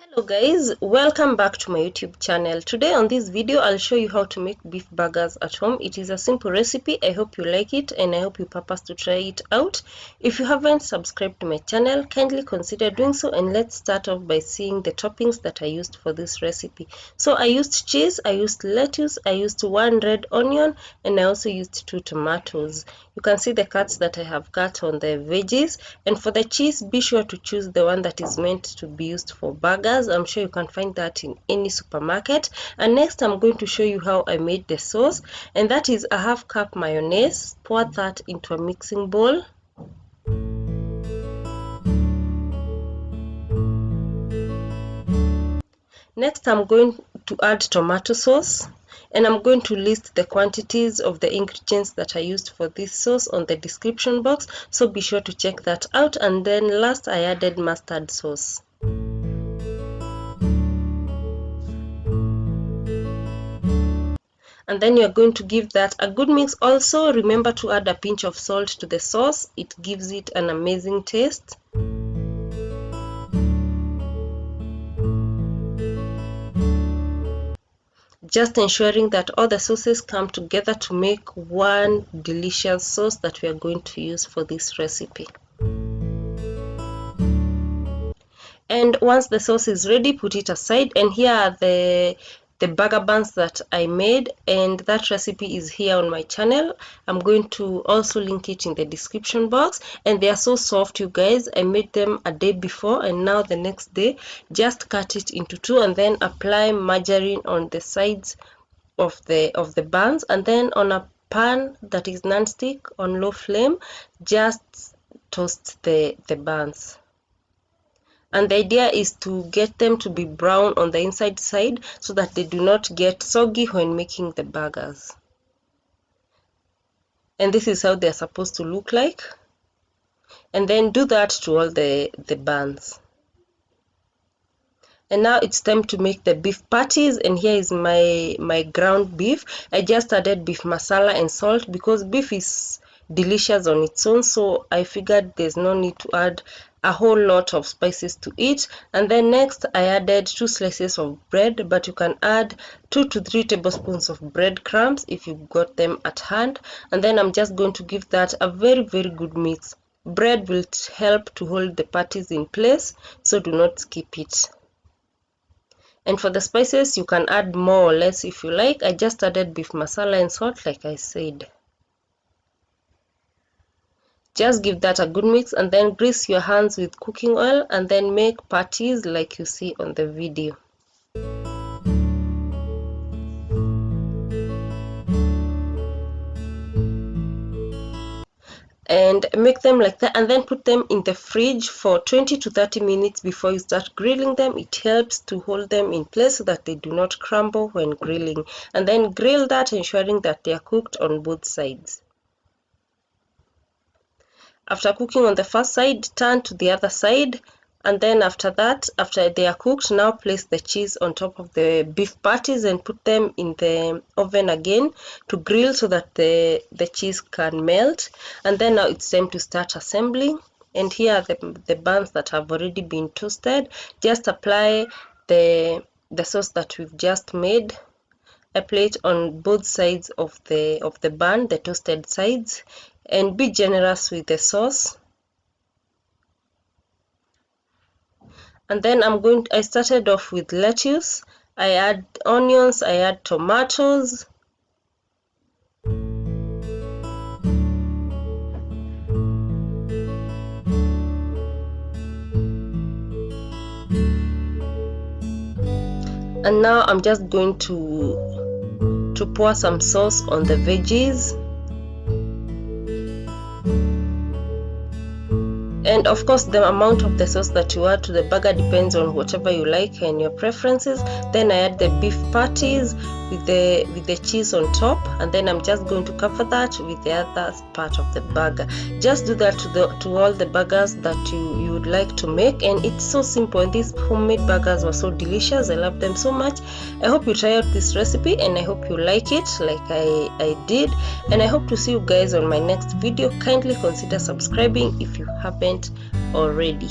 Hello guys, welcome back to my YouTube channel. Today on this video I'll show you how to make beef burgers at home. It is a simple recipe. I hope you like it and I hope you purpose to try it out. If you haven't subscribed to my channel, kindly consider doing so, and let's start off by seeing the toppings that I used for this recipe. So I used cheese, I used lettuce, I used 1 red onion, and I also used 2 tomatoes. You can see the cuts that I have cut on the veggies, and for the cheese be sure to choose the one that is meant to be used for burgers. I'm sure you can find that in any supermarket. And next I'm going to show you how I made the sauce, and that is a half cup mayonnaise. Pour that into a mixing bowl. Next I'm going to add tomato sauce, and I'm going to list the quantities of the ingredients that I used for this sauce on the description box, so be sure to check that out. And then last I added mustard sauce. And then you're going to give that a good mix. Also remember to add a pinch of salt to the sauce. It gives it an amazing taste. Just ensuring that all the sauces come together to make one delicious sauce that we are going to use for this recipe. And once the sauce is ready, put it aside. And here are the burger buns that I made, and that recipe is here on my channel. I'm going to also link it in the description box, and they are so soft, you guys. I made them a day before, and now the next day just cut it into two and then apply margarine on the sides of the buns, and then on a pan that is non-stick on low flame just toast the buns. And the idea is to get them to be brown on the inside side so that they do not get soggy when making the burgers. And this is how they're supposed to look like. And then do that to all the buns. And now it's time to make the beef patties, and here is my ground beef. I just added beef masala and salt because beef is delicious on its own, so I figured there's no need to add a whole lot of spices to it. And then next I added 2 slices of bread, but you can add 2 to 3 tablespoons of breadcrumbs if you got them at hand. And then I'm just going to give that a very good mix. Bread will help to hold the patties in place, so do not skip it. And for the spices, you can add more or less if you like. I just added beef masala and salt like I said. Just give that a good mix, and then grease your hands with cooking oil and then make patties like you see on the video. And make them like that, and then put them in the fridge for 20 to 30 minutes before you start grilling them. It helps to hold them in place so that they do not crumble when grilling. And then grill that, ensuring that they are cooked on both sides. After cooking on the first side, turn to the other side, and then after that, after they are cooked, now place the cheese on top of the beef patties and put them in the oven again to grill so that the cheese can melt. And then now it's time to start assembling. And here are the buns that have already been toasted. Just apply the sauce that we've just made. Apply it on both sides of the bun, the toasted sides, and be generous with the sauce. And then I started off with lettuce. I add onions, I add tomatoes. And now I'm just going to pour some sauce on the veggies. And of course, the amount of the sauce that you add to the burger depends on whatever you like and your preferences. Then I add the beef patties with the cheese on top, and then I'm just going to cover that with the other part of the burger. Just do that to all the burgers that you would like to make, and it's so simple. And these homemade burgers were so delicious. I love them so much. I hope you try out this recipe, and I hope you like it like I did. And I hope to see you guys on my next video. Kindly consider subscribing if you haven't already.